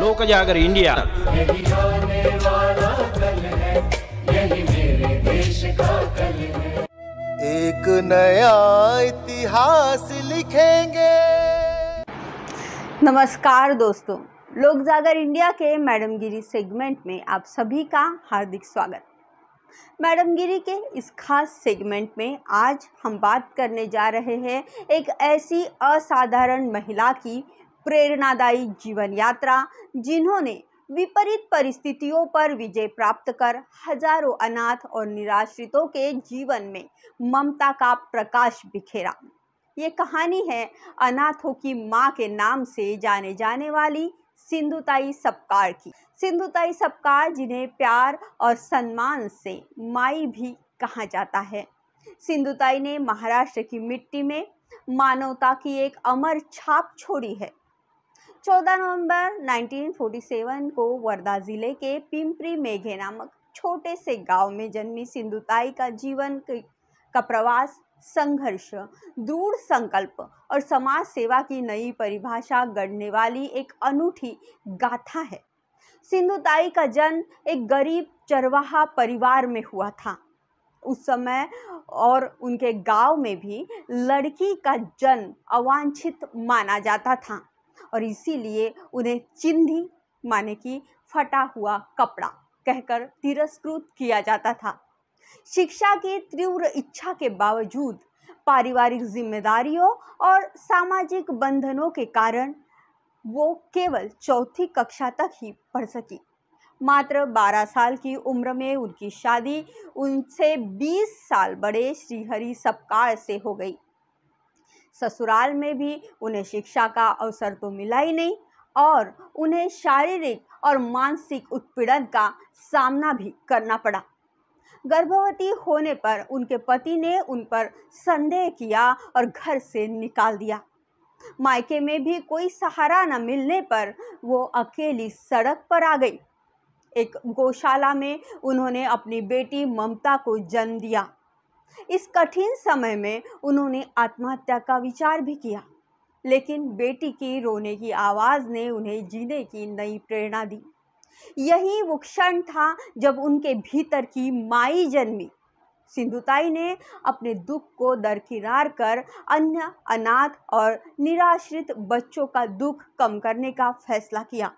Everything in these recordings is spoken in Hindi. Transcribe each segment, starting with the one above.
लोक जागर इंडिया। यही आने वाला कल है, यही मेरे देश का कल है। एक नया इतिहास लिखेंगे। नमस्कार दोस्तों, लोक जागर इंडिया के मैडम गिरी सेगमेंट में आप सभी का हार्दिक स्वागत। मैडम गिरी के इस खास सेगमेंट में आज हम बात करने जा रहे हैं एक ऐसी असाधारण महिला की प्रेरणादायी जीवन यात्रा, जिन्होंने विपरीत परिस्थितियों पर विजय प्राप्त कर हजारों अनाथ और निराश्रितों के जीवन में ममता का प्रकाश बिखेरा। ये कहानी है अनाथों की मां के नाम से जाने जाने वाली सिंधुताई सपकाळ की। सिंधुताई सपकाळ, जिन्हें प्यार और सम्मान से माई भी कहा जाता है। सिंधुताई ने महाराष्ट्र की मिट्टी में मानवता की एक अमर छाप छोड़ी है। 14 नवंबर 1947 को वर्धा जिले के पिंपरी मेघे नामक छोटे से गांव में जन्मी सिंधुताई का जीवन का प्रवास संघर्ष, दृढ़ संकल्प और समाज सेवा की नई परिभाषा गढ़ने वाली एक अनूठी गाथा है। सिंधुताई का जन्म एक गरीब चरवाहा परिवार में हुआ था। उस समय और उनके गांव में भी लड़की का जन्म अवांछित माना जाता था और इसीलिए उन्हें चिंधी माने कि फटा हुआ कपड़ा कहकर तिरस्कृत किया जाता था। शिक्षा की तीव्र इच्छा के बावजूद पारिवारिक जिम्मेदारियों और सामाजिक बंधनों के कारण वो केवल चौथी कक्षा तक ही पढ़ सकी। मात्र 12 साल की उम्र में उनकी शादी उनसे 20 साल बड़े श्रीहरि सपकाळ से हो गई। ससुराल में भी उन्हें शिक्षा का अवसर तो मिला ही नहीं और उन्हें शारीरिक और मानसिक उत्पीड़न का सामना भी करना पड़ा। गर्भवती होने पर उनके पति ने उन पर संदेह किया और घर से निकाल दिया। मायके में भी कोई सहारा न मिलने पर वो अकेली सड़क पर आ गई। एक गौशाला में उन्होंने अपनी बेटी ममता को जन्म दिया। इस कठिन समय में उन्होंने आत्महत्या का विचार भी किया, लेकिन बेटी की रोने की आवाज़ ने उन्हें जीने की नई प्रेरणा दी। यही वो क्षण था जब उनके भीतर की माई जन्मी। सिंधुताई ने अपने दुख को दरकिनार कर अन्य अनाथ और निराश्रित बच्चों का दुख कम करने का फैसला किया।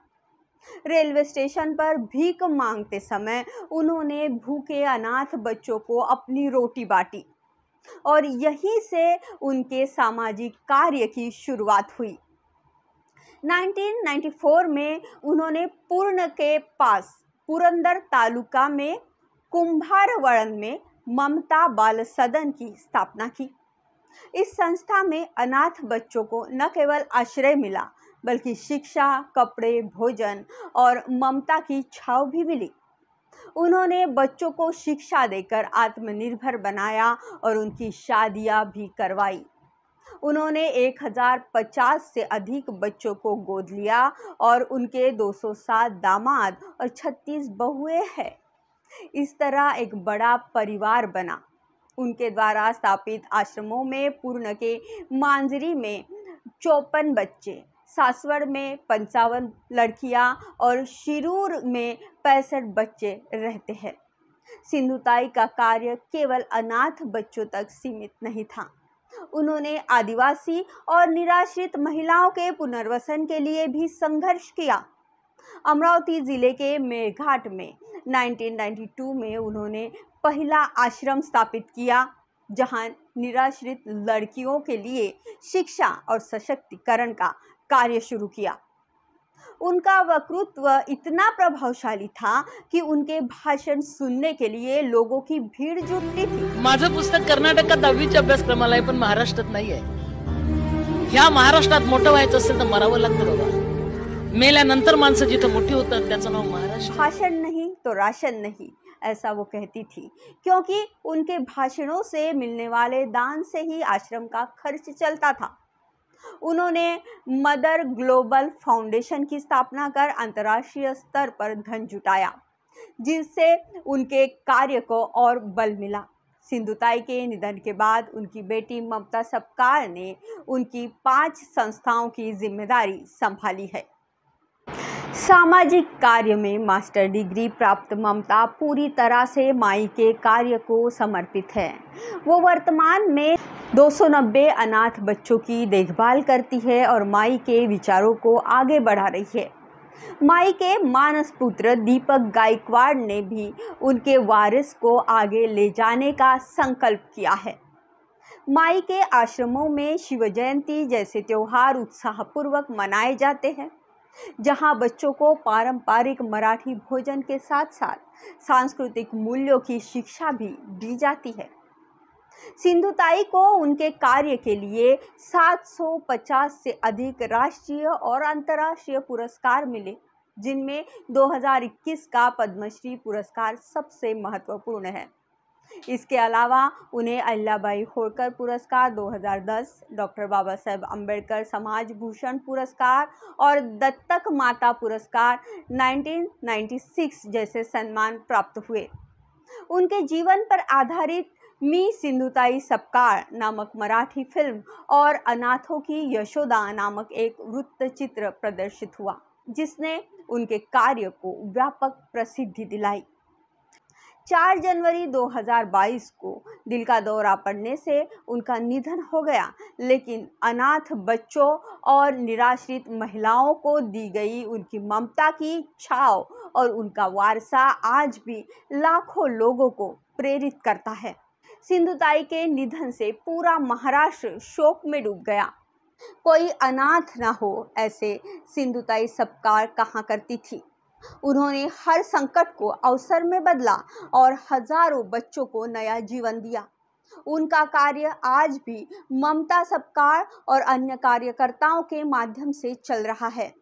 रेलवे स्टेशन पर भीख मांगते समय उन्होंने भूखे अनाथ बच्चों को अपनी रोटी बांटी और यहीं से उनके सामाजिक कार्य की शुरुआत हुई। 1994 में उन्होंने पूर्ण के पास पुरंदर तालुका में कुंभारवळन में ममता बाल सदन की स्थापना की। इस संस्था में अनाथ बच्चों को न केवल आश्रय मिला, बल्कि शिक्षा, कपड़े, भोजन और ममता की छाव भी मिली। उन्होंने बच्चों को शिक्षा देकर आत्मनिर्भर बनाया और उनकी शादियां भी करवाई। उन्होंने 1050 से अधिक बच्चों को गोद लिया और उनके 207 दामाद और 36 बहुएं हैं। इस तरह एक बड़ा परिवार बना। उनके द्वारा स्थापित आश्रमों में पूर्ण के मांजरी में 54 बच्चे, सासवड़ में 55 लड़कियां और शिरूर में 65 बच्चे रहते हैं। सिंधुताई का कार्य केवल अनाथ बच्चों तक सीमित नहीं था। उन्होंने आदिवासी और निराश्रित महिलाओं के पुनर्वसन के लिए भी संघर्ष किया। अमरावती जिले के मेरघाट में 1992 में उन्होंने पहला आश्रम स्थापित किया, जहां निराश्रित लड़कियों के लिए शिक्षा और सशक्तिकरण का कार्य शुरू किया। उनका वक्तृत्व इतना प्रभावशाली था कि उनके भाषण सुनने के लिए लोगों की भीड़ जुटती थी। माझं पुस्तक कर्नाटकात 10वीच्या अभ्यासक्रमाला आहे, पण महाराष्ट्रात नाही आहे। ह्या महाराष्ट्रात मोठं व्हायचं असेल तर मरावं लागतं बाबा। मेल्यानंतर माणसं जिथं मोठी होतात त्याचं नाव महाराष्ट्र। भाषण नहीं तो राशन नहीं, ऐसा वो कहती थी, क्योंकि उनके भाषणों से मिलने वाले दान से ही आश्रम का खर्च चलता था। उन्होंने मदर ग्लोबल फाउंडेशन की स्थापना कर अंतर्राष्ट्रीय स्तर पर धन जुटाया, जिससे उनके कार्य को और बल मिला। सिंधुताई के निधन के बाद उनकी बेटी ममता सपकाळ ने उनकी 5 संस्थाओं की जिम्मेदारी संभाली है। सामाजिक कार्य में मास्टर डिग्री प्राप्त ममता पूरी तरह से माई के कार्य को समर्पित है। वो वर्तमान में 290 अनाथ बच्चों की देखभाल करती है और माई के विचारों को आगे बढ़ा रही है। माई के मानस पुत्र दीपक गायकवाड़ ने भी उनके वारिस को आगे ले जाने का संकल्प किया है। माई के आश्रमों में शिव जयंती जैसे त्योहार उत्साहपूर्वक मनाए जाते हैं, जहां बच्चों को पारंपरिक मराठी भोजन के साथ साथ सांस्कृतिक मूल्यों की शिक्षा भी दी जाती है। सिंधुताई को उनके कार्य के लिए 750 से अधिक राष्ट्रीय और अंतर्राष्ट्रीय पुरस्कार मिले, जिनमें 2021 का पद्मश्री पुरस्कार सबसे महत्वपूर्ण है। इसके अलावा उन्हें अहिल्याबाई होळकर पुरस्कार 2010, डॉक्टर बाबा साहेब अम्बेडकर समाज भूषण पुरस्कार और दत्तक माता पुरस्कार 1996 जैसे सम्मान प्राप्त हुए। उनके जीवन पर आधारित मी सिंधुताई सपकाळ नामक मराठी फिल्म और अनाथों की यशोदा नामक एक वृत्तचित्र प्रदर्शित हुआ, जिसने उनके कार्य को व्यापक प्रसिद्धि दिलाई। 4 जनवरी 2022 को दिल का दौरा पड़ने से उनका निधन हो गया, लेकिन अनाथ बच्चों और निराश्रित महिलाओं को दी गई उनकी ममता की छाव और उनका वारसा आज भी लाखों लोगों को प्रेरित करता है। सिंधुताई के निधन से पूरा महाराष्ट्र शोक में डूब गया। कोई अनाथ ना हो, ऐसे सिंधुताई सपकाळ कहा करती थी। उन्होंने हर संकट को अवसर में बदला और हजारों बच्चों को नया जीवन दिया। उनका कार्य आज भी ममता सपकाळ और अन्य कार्यकर्ताओं के माध्यम से चल रहा है।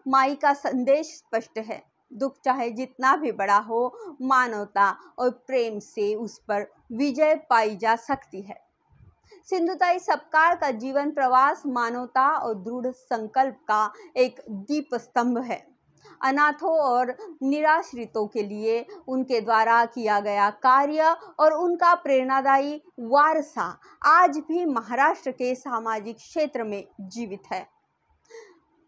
माई का संदेश स्पष्ट है, दुख चाहे जितना भी बड़ा हो, मानवता और प्रेम से उस पर विजय पाई जा सकती है। सिंधुताई सपकाळ का जीवन प्रवास मानवता और दृढ़ संकल्प का एक दीप स्तंभ है। अनाथों और निराश्रितों के लिए उनके द्वारा किया गया कार्य और उनका प्रेरणादायी वारसा आज भी महाराष्ट्र के सामाजिक क्षेत्र में जीवित है।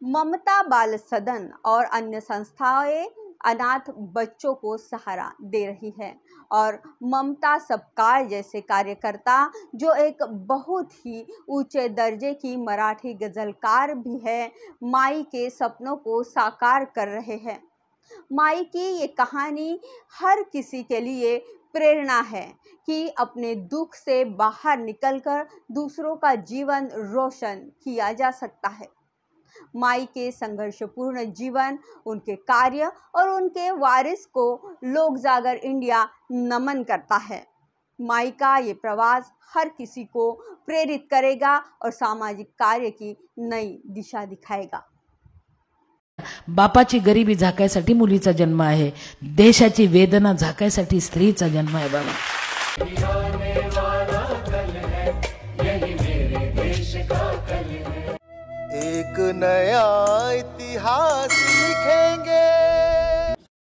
ममता बाल सदन और अन्य संस्थाएं अनाथ बच्चों को सहारा दे रही है और ममता सपकाळ जैसे कार्यकर्ता, जो एक बहुत ही ऊंचे दर्जे की मराठी गजलकार भी है, माई के सपनों को साकार कर रहे हैं। माई की ये कहानी हर किसी के लिए प्रेरणा है कि अपने दुख से बाहर निकलकर दूसरों का जीवन रोशन किया जा सकता है। माई के संघर्षपूर्ण जीवन, उनके कार्य और उनके वारिस को लोक जागर इंडिया नमन करता है। माई का ये प्रवास हर किसी को प्रेरित करेगा और सामाजिक कार्य की नई दिशा दिखाएगा। बापाची गरिबी झाकायसाठी मुलीचा जन्म आहे, देशाची वेदना झाकायसाठी स्त्रीचा जन्म आहे बाबा। आने वाला कल है, यही मेरे देश का कल है। एक नया